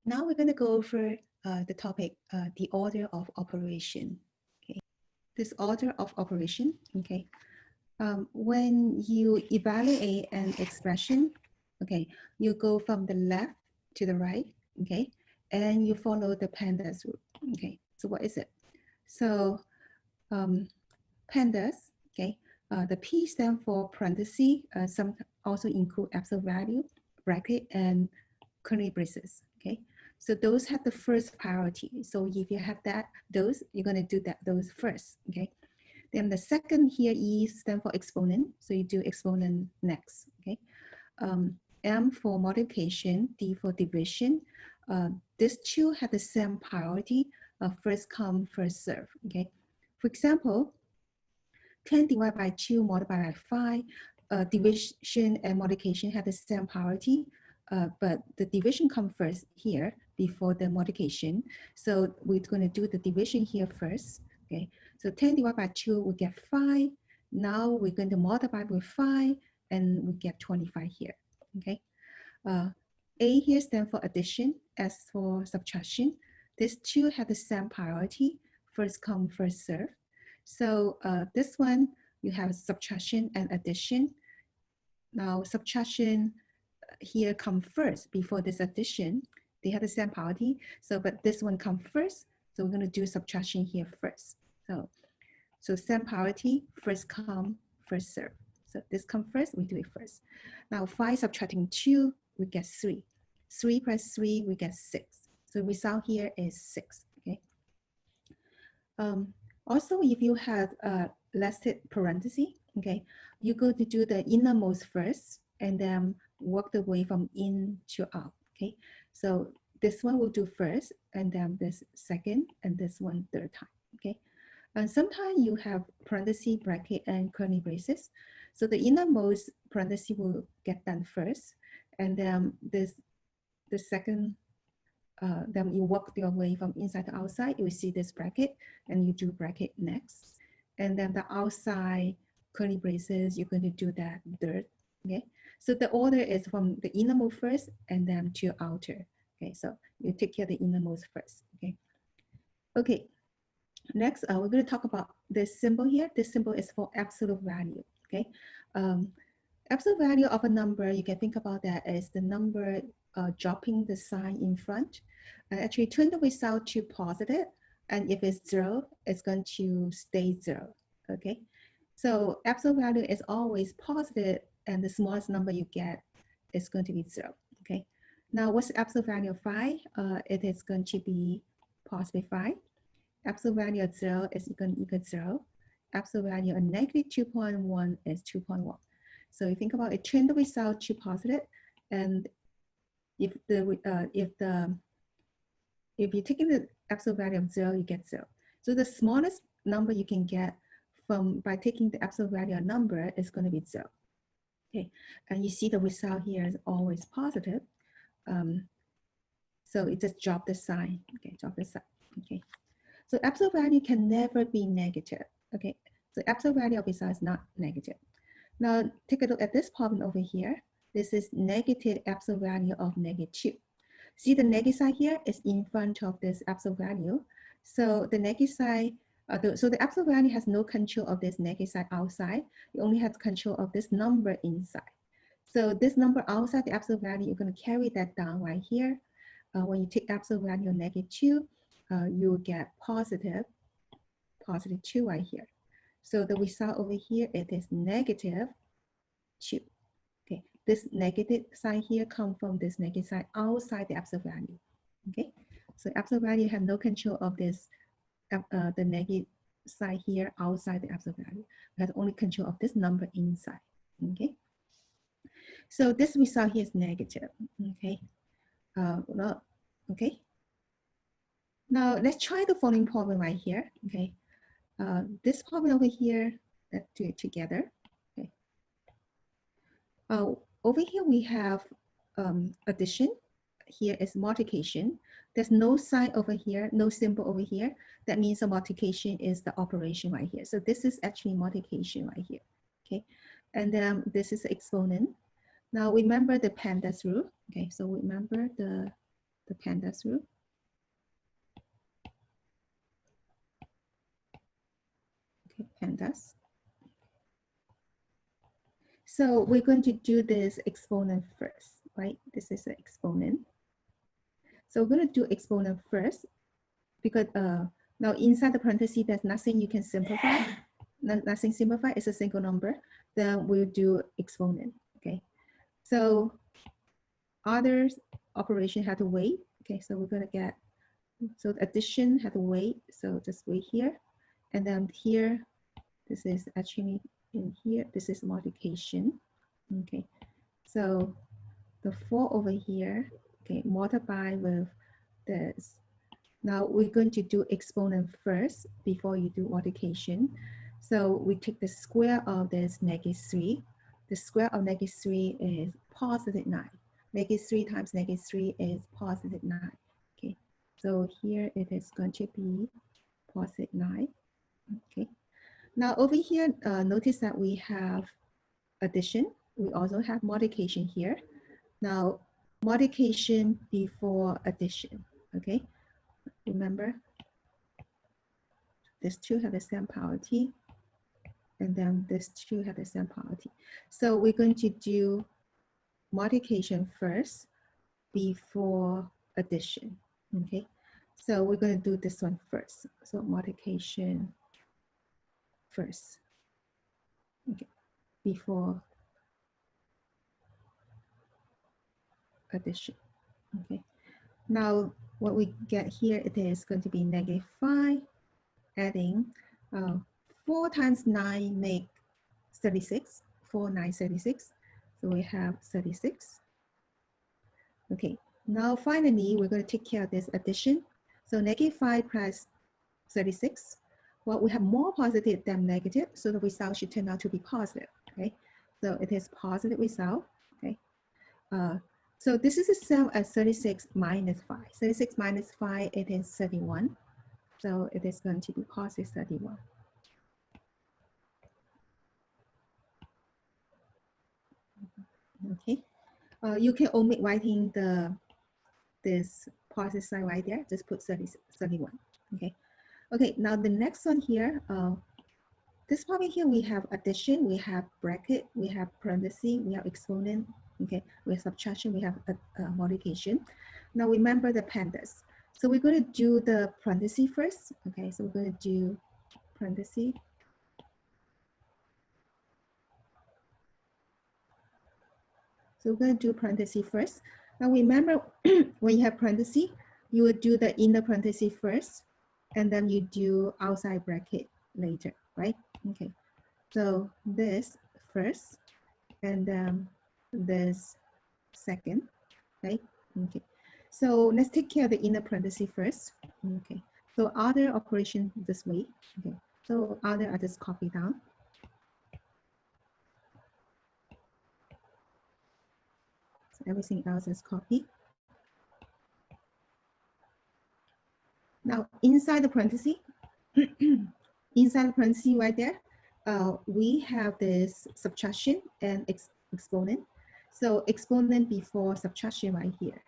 Now we're going to go over the topic, the order of operation. Okay, this order of operation. Okay, when you evaluate an expression, okay, you go from the left to the right. Okay, and you follow the PEMDAS rule. Okay, so what is it? So PEMDAS. Okay, the P stands for parenthesis. Some also include absolute value, bracket, and curly braces. Okay, so those have the first priority. So if you have those, you're going to do those first. Okay, then the second here E stand for exponent. So you do exponent next. Okay, M for multiplication, D for division. These two have the same priority. First come, first serve. Okay, for example, 10 divided by 2 multiplied by 5. Division and multiplication have the same priority, but the division comes first here before the multiplication. So we're going to do the division here first. Okay, so 10 divided by 2, we get 5. Now we're going to multiply with 5, and we get 25 here. Okay, A here stands for addition, S for subtraction. These two have the same priority, first come, first serve. So this one, you have subtraction and addition. Now subtraction here come first before this addition. They have the same priority. So, but this one come first. So we're going to do subtraction here first. So same priority, first come, first serve. So this come first, we do it first. Now 5 subtracting 2, we get 3. 3 plus 3, we get 6. So result here is 6. Okay. Also, if you have nested parenthesis, okay, you go to do the innermost first and then work the way from in to out. Okay, so this one we'll do first, and then this second, and this one third time. Okay, and sometimes you have parenthesis, bracket, and curly braces. So the innermost parenthesis will get done first, and then the second. Then you work your way from inside to outside, you will see this bracket, and you do bracket next. And then the outside curly braces, you're going to do that third. Okay, so the order is from the innermost first and then to outer. Okay, so you take care of the innermost first. Okay, okay. Next, we're going to talk about this symbol here. This symbol is for absolute value. Okay, absolute value of a number, you can think about that as the number dropping the sign in front. Actually turn the result to positive, and if it's 0, it's going to stay 0. Okay, so absolute value is always positive, and the smallest number you get is going to be 0. Okay, now what's the absolute value of 5? It is going to be positive 5. Absolute value of 0 is going to equal 0. Absolute value of negative 2.1 is 2.1. So you think about it, turn the result to positive, and if you're taking the absolute value of 0, you get 0. So the smallest number you can get by taking the absolute value of number is going to be 0. Okay, and you see the result here is always positive. So it just drop the sign. Okay, drop the sign. Okay, so absolute value can never be negative. Okay, so absolute value of result is not negative. Now take a look at this problem over here. This is negative absolute value of negative 2. See the negative sign here is in front of this absolute value. So the negative sign, so the absolute value has no control of this negative sign outside. It only has control of this number inside. So this number outside the absolute value, you're going to carry that down right here. When you take absolute value of negative 2, you'll get positive 2 right here. So the result over here, it is negative 2. Okay, this negative sign here comes from this negative sign outside the absolute value. Okay, so absolute value have no control of this, the negative sign here outside the absolute value. We have only control of this number inside. Okay, so this result here is negative. Okay, well, okay. Now let's try the following problem right here. Okay, this problem over here, let's do it together. Okay. Over here we have addition. Here is multiplication. There's no sign over here, no symbol over here. That means the multiplication is the operation right here. So this is actually multiplication right here. Okay, and then this is exponent. Now remember the PEMDAS rule. Okay, so remember the the PEMDAS rule. Okay, PEMDAS. So we're going to do this exponent first, right? This is an exponent. So we're going to do exponent first because now inside the parentheses, there's nothing you can simplify. Nothing simplify, it's a single number. Then we'll do exponent, okay? So other operation had to wait. Okay, so we're gonna get, so addition had to wait. So just wait here. And then here, this is actually in here, this is multiplication. Okay, so the 4 over here, okay, multiply with this. Now we're going to do exponent first before you do multiplication. So we take the square of this -3. The square of -3 is +9. -3 times -3 is +9. Okay, so here it is going to be +9. Okay, now over here, notice that we have addition. We also have multiplication here. Now, multiplication before addition. Okay, remember, these two have the same power t, and then these two have the same power t. So we're going to do multiplication first before addition, okay? So we're going to do this one first. So multiplication first, okay, before addition, okay? Now what we get here, it is going to be -5, adding 4 times 9 make 36, 4, 9, 36. So we have 36. Okay, now finally, we're going to take care of this addition. So -5 plus 36. Well, we have more positive than negative, so the result should turn out to be positive, okay? So it is positive result, okay? So this is the same as 36 minus 5. 36 minus 5, it is 31. So it is going to be positive 31. Okay, you can omit writing this positive sign right there. Just put 31. Okay. Okay. Now the next one here, this part here we have addition, we have bracket, we have parenthesis, we have exponent. Okay. We have subtraction, we have multiplication. Now remember the PEMDAS. So we're going to do the parenthesis first. Okay. So we're going to do parenthesis. So we're going to do parenthesis first. Now remember, when you have parenthesis, you would do the inner parenthesis first, and then you do outside bracket later, right? Okay. So this first, and then this second, right? Okay. So let's take care of the inner parenthesis first. Okay. So other operation this way. Okay. So other I just copy down. Everything else is copied. Now, inside the parenthesis, inside the parenthesis right there, we have this subtraction and exponent. So exponent before subtraction right here.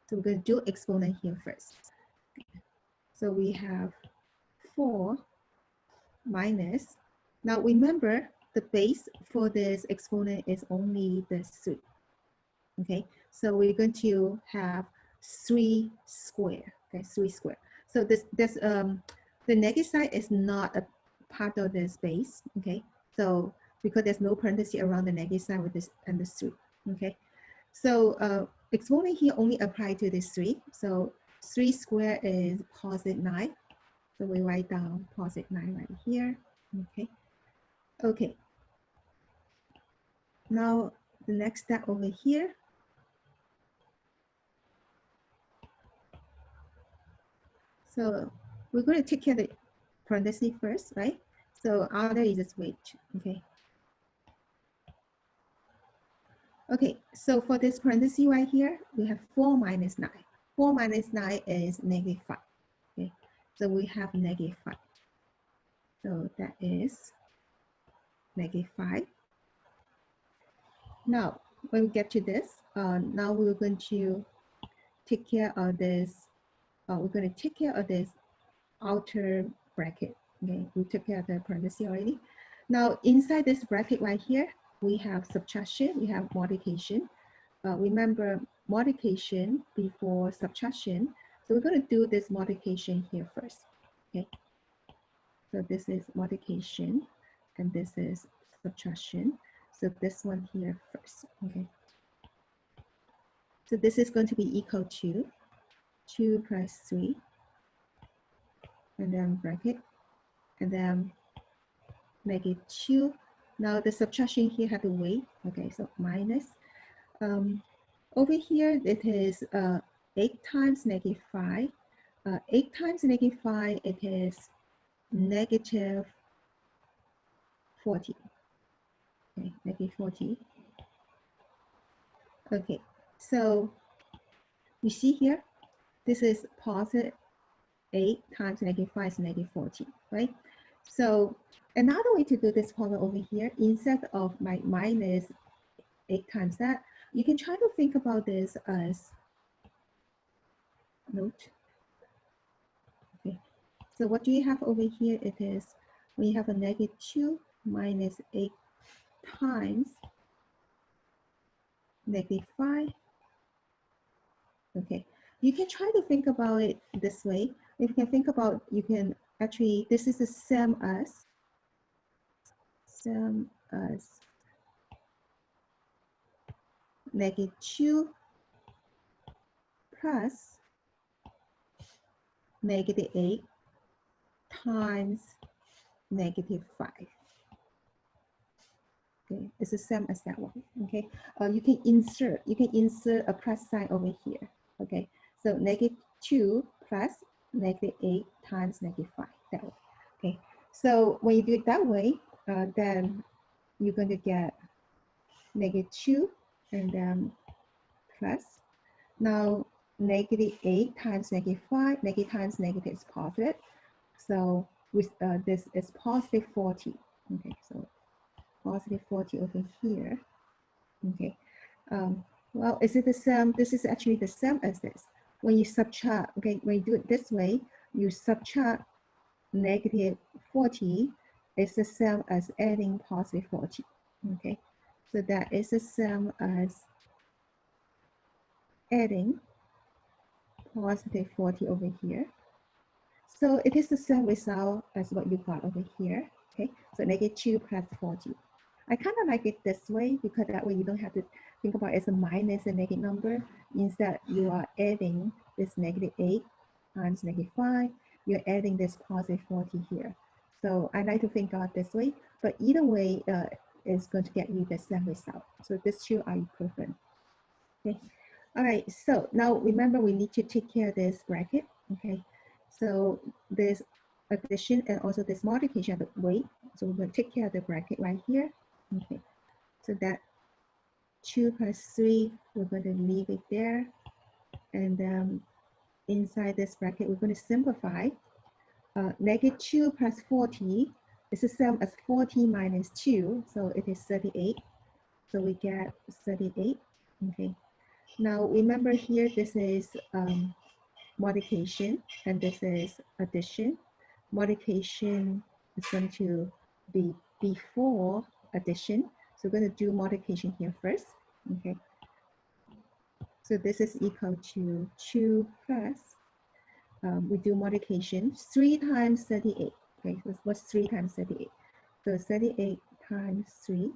So we're going to do exponent here first. So we have 4 minus. Now remember, the base for this exponent is only the 3. Okay, so we're going to have 3 square. Okay, 3 square. So this the negative sign is not a part of this base. Okay, so because there's no parenthesis around the negative sign with this and the 3. Okay, so exponent here only apply to this 3. So 3 square is positive 9. So we write down positive 9 right here. Okay, okay. Now the next step over here. So we're going to take care of the parenthesis first, right? So other is just wait, okay? Okay, so for this parenthesis right here, we have 4 minus 9. 4 minus 9 is -5, okay? So we have -5. So that is -5. Now, when we get to this, now we're going to take care of this. We're going to take care of this outer bracket. Okay, we took care of the parenthesis already. Now inside this bracket right here, we have subtraction, we have modification. Remember modification before subtraction. So we're going to do this modification here first. Okay, so this is modification and this is subtraction. So this one here first. Okay, so this is going to be equal to 2 plus 3 and then bracket and then negative 2. Now the subtraction here have to wait. Okay, so minus. Over here it is 8 times negative 5. 8 times negative 5, it is negative 40. Okay, negative 40. Okay, so you see here, this is positive 8 times negative 5 is negative 40, right? So another way to do this problem over here, instead of my minus 8 times that, you can try to think about this as note. Okay, so what do you have over here? It is, we have a negative 2 minus 8 times negative 5. Okay, you can try to think about it this way. If you can think about, you can actually, this is the same as negative 2 plus negative 8 times negative 5. Okay, it's the same as that one. Okay, you can insert a plus sign over here. Okay, so negative 2 plus negative 8 times negative 5. That way. Okay, so when you do it that way, then you're going to get negative 2 and then plus. Now negative 8 times negative 5, negative times negative is positive. So with this is positive 40. Okay, so positive 40 over here. Okay, well, is it the same? This is actually the same as this. When you subtract, okay, when you do it this way, you subtract negative 40, it's the same as adding positive 40. Okay, so that is the same as adding positive 40 over here. So it is the same result as what you got over here. Okay, so negative 2 plus 40. I kind of like it this way because that way you don't have to think about it as a minus a negative number. Instead, you are adding this negative 8 times negative 5. You're adding this positive 40 here. So I like to think of it this way, but either way is going to get you the same result. So these two are equivalent. Okay. All right, so now remember we need to take care of this bracket. Okay, so this addition and also this multiplication have to wait. So we're going to take care of the bracket right here. Okay, so that 2 plus 3, we're going to leave it there. And inside this bracket, we're going to simplify. Negative 2 plus 40 is the same as 40 minus 2, so it is 38. So we get 38. Okay. Now remember here, this is modification and this is addition. Modification is going to be before addition. So we're going to do modification here first. Okay. So this is equal to 2 plus, we do modification, 3 times 38. Okay, so what's 3 times 38? So 38 times 3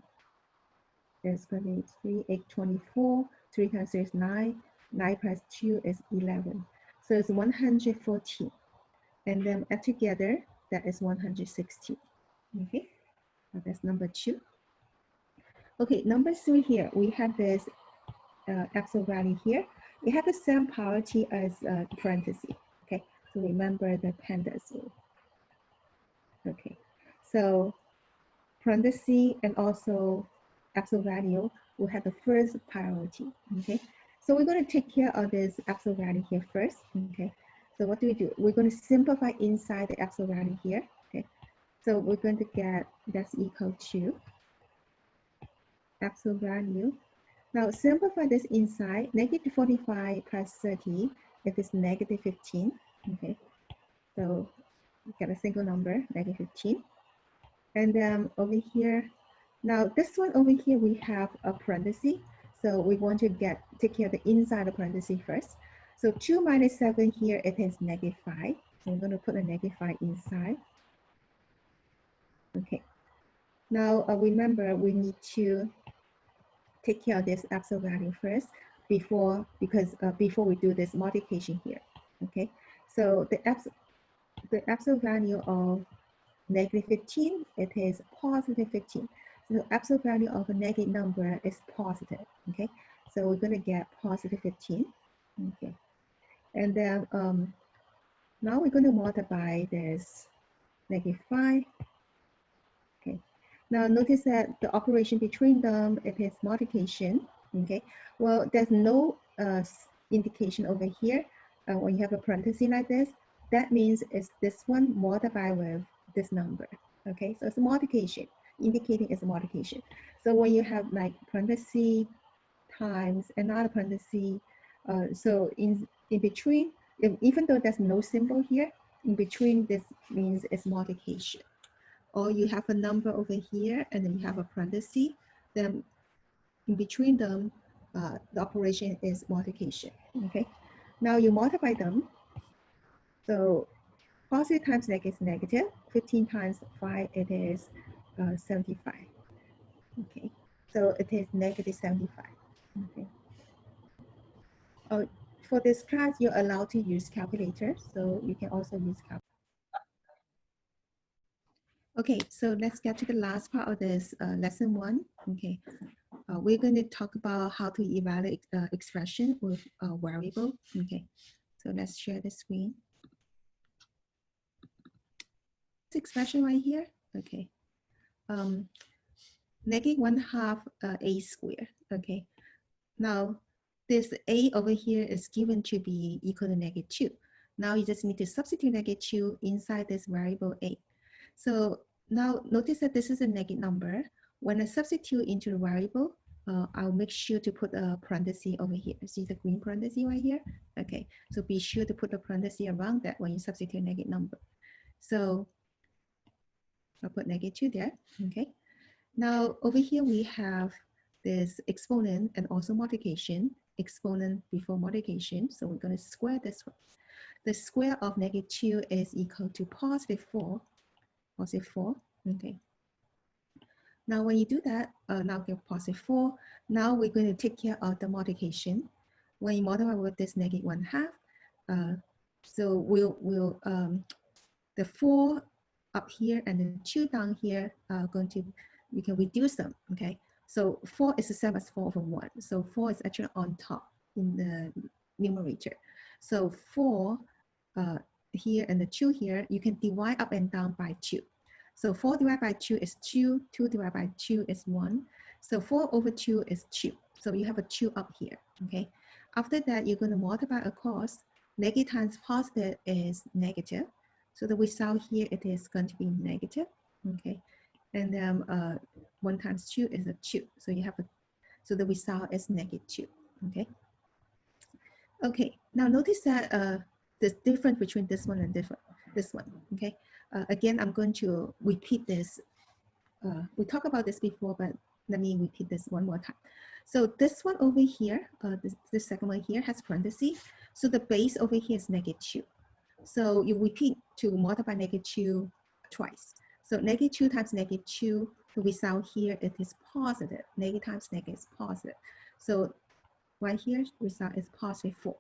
is going to be 3, 8, 24. 3 times 3 is 9. 9 plus 2 is 11. So it's 114. And then add together, that is 116. Okay, so that's number 2. Okay, number 3 here, we have this absolute value here. We have the same priority as parentheses. Okay, so remember the PEMDAS rule. Okay, so parentheses and also absolute value will have the first priority. Okay, so we're going to take care of this absolute value here first. Okay, so what do? We're going to simplify inside the absolute value here. Okay, so we're going to get that's equal to absolute value Now simplify this inside. Negative 45 plus 30, it is negative 15. Okay, so you get a single number, negative 15. And then over here, now this one over here, we have a parenthesis. So we want to take care of the inside of parenthesis first. So 2 minus 7 here, it is negative 5. So I'm going to put a negative 5 inside. Okay. Now remember, we need to take care of this absolute value first before we do this modification here. Okay. So the absolute value of negative 15, it is positive 15. So the absolute value of a negative number is positive, okay? So we're gonna get positive 15, okay? And then now we're gonna multiply this negative 5, okay? Now notice that the operation between them, it is multiplication, okay? Well, there's no indication over here. When you have a parenthesis like this, that means it's this one multiplied with this number, okay? So it's a multiplication, indicating it's a multiplication. So when you have like parenthesis times another parenthesis, so in between, even though there's no symbol here, in between this means it's multiplication. Or you have a number over here and then you have a parenthesis, then in between them, the operation is multiplication, okay? Now you multiply them. So positive times negative is negative. 15 times 5, it is 75. Okay, so it is negative 75. Okay. For this class, you're allowed to use calculator, so you can also use calculator. Okay, so let's get to the last part of this lesson 1. Okay, we're going to talk about how to evaluate expression with a variable. Okay, so let's share the screen. This expression right here, okay, negative 1/2 a squared. Okay, now this a over here is given to be equal to negative 2. Now you just need to substitute negative 2 inside this variable a. So now notice that this is a negative number. When I substitute into the variable, I'll make sure to put a parenthesis over here. See the green parenthesis right here? Okay, so be sure to put a parenthesis around that when you substitute a negative number. So I'll put negative 2 there, okay? Now over here we have this exponent and also multiplication, exponent before multiplication. So we're gonna square this one. The square of negative 2 is equal to positive 4, okay? Now when you do that, now we have positive 4. Now we're going to take care of the multiplication. When you multiply with this negative 1/2, so the 4 up here and the 2 down here are going to, we can reduce them, okay? So 4 is the same as 4 over 1. So 4 is actually on top in the numerator. So 4 here and the 2 here, you can divide up and down by 2. So 4 divided by 2 is 2, 2 divided by 2 is 1. So 4 over 2 is 2. So you have a 2 up here, okay? After that, you're going to multiply across. Negative times positive is negative. So the result here, it is going to be negative, okay? And then 1 times 2 is a 2. So you have so the result is negative 2, okay? Okay, now notice that the difference between this one and this one, okay? Again, I'm going to repeat this. We talked about this before, but let me repeat this one more time. So this one over here, this second one here has parentheses. So the base over here is negative 2. So you repeat to multiply negative 2 twice. So negative 2 times negative 2, the result here, it is positive. Negative times negative is positive. So right here, result is positive 4.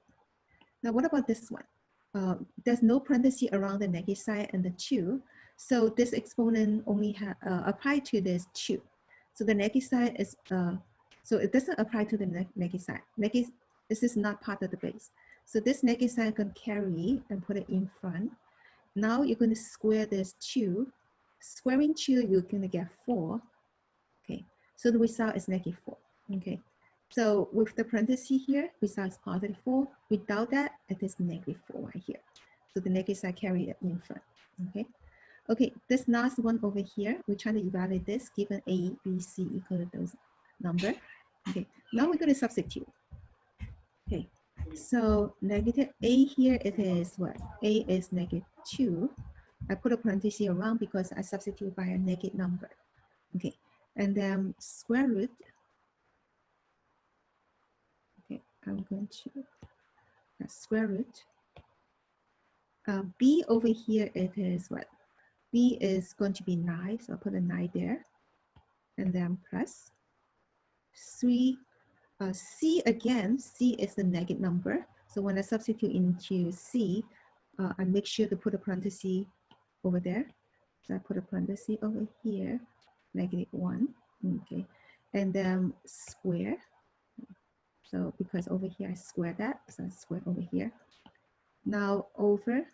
Now what about this one? There's no parenthesis around the negative side and the 2. So this exponent only apply to this 2. So the negative side is, so it doesn't apply to the negative side. Negative, this is not part of the base. So this negative side can carry and put it in front. Now you're going to square this 2. Squaring 2, you're going to get 4. Okay, so the result is negative 4. Okay. So with the parenthesis here, result is positive 4. Without that, it is negative 4 right here. So the negative side carry it in front, okay? Okay, this last one over here, we're trying to evaluate this given A, B, C equal to those number. Okay, now we're going to substitute. Okay, so negative a here, it is what? A is -2. I put a parenthesis around because I substitute by a negative number. Okay, and then square root. Okay, I'm going to square root. B over here, it is what? B is going to be 9, so I'll put a 9 there. And then plus 3. C again, C is the negative number. So when I substitute into C, I make sure to put a parenthesis over there. So I put a parenthesis over here, -1. Okay. And then square. So because over here I square that, so I square over here. Now over.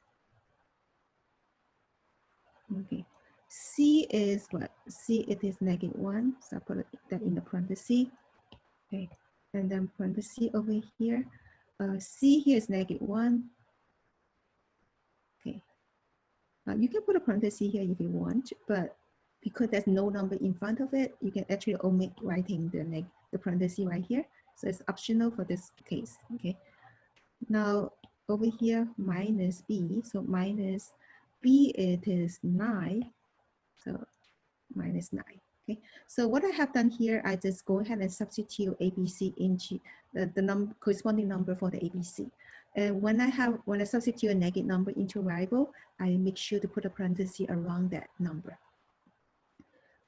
Okay. C is what? C, it is -1. So I put that in the parenthesis. Okay. And then parenthesis over here. C here is -1. Okay. You can put a parenthesis here if you want, but because there's no number in front of it, you can actually omit writing the parenthesis right here. So it's optional for this case. Okay. Now over here, minus B. So minus B, it is 9. So minus 9. Okay, so what I have done here, I just go ahead and substitute ABC into the corresponding number for the ABC. And when I substitute a negative number into a variable, I make sure to put a parenthesis around that number.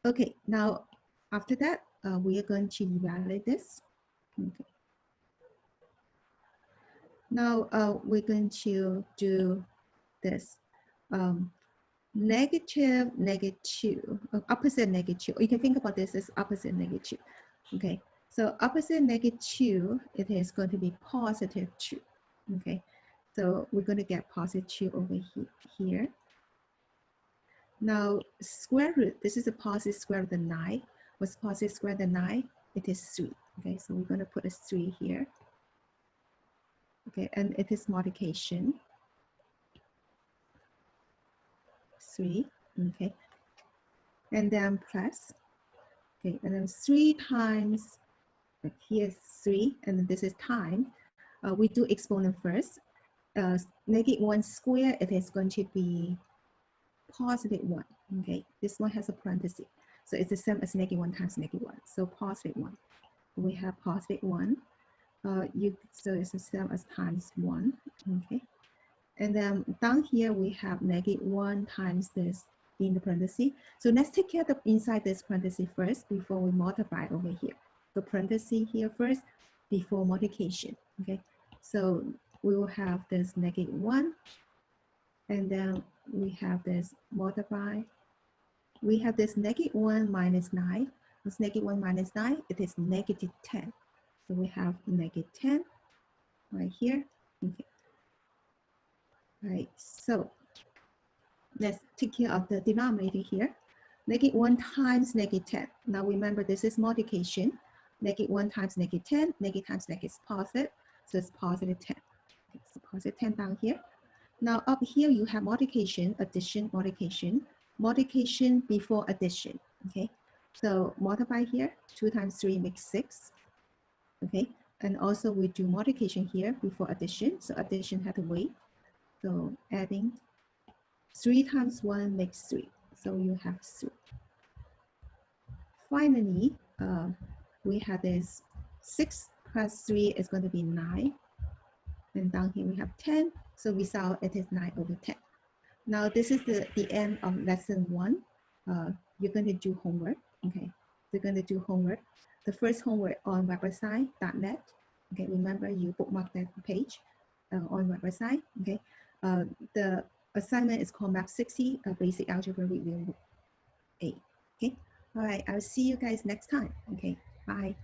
Okay, now after that, we are going to evaluate this. Okay. Now we're going to do this. Negative, -2, opposite -2. You can think about this as opposite -2. Okay, so opposite -2, it is going to be +2. Okay, so we're going to get +2 over here. Now square root, this is a positive square root of 9. What's positive square root of 9? It is 3. Okay, so we're going to put a 3 here. Okay, and it is modification. 3. Okay, and then plus. Okay, and then 3 times, here's 3, and then this is time. We do exponent first. -1 square, it is going to be +1. Okay, this one has a parenthesis. So it's the same as -1 times -1. So +1. We have +1. So it's the same as times 1. Okay. And then down here we have -1 times this in the parenthesis. So let's take care of the inside this parenthesis first before we multiply over here. The parenthesis here first before multiplication. Okay. So we will have this -1, and then we have this multiply. We have this -1 minus 9. What's -1 minus 9? It is -10. So we have -10 right here. Okay. Right, so let's take care of the denominator here. -1 times -10. Now remember, this is multiplication. -1 times -10, negative times negative is positive, so it's +10. Okay, so +10 down here. Now up here you have multiplication, addition, multiplication. Multiplication before addition. Okay, so multiply here. 2 times 3 makes 6. Okay, and also we do multiplication here before addition, so addition had to wait. So adding 3 times 1 makes 3. So you have 3. Finally, we have this 6 plus 3 is going to be 9. And down here we have 10. So result, it is 9 over 10. Now this is the end of lesson 1. You're going to do homework. Okay, you're going to do homework. The first homework on website.net. Okay, remember you bookmark that page on website. Okay. The assignment is called Map 60, Basic Algebra Review 8. Okay, all right, I'll see you guys next time. Okay, bye.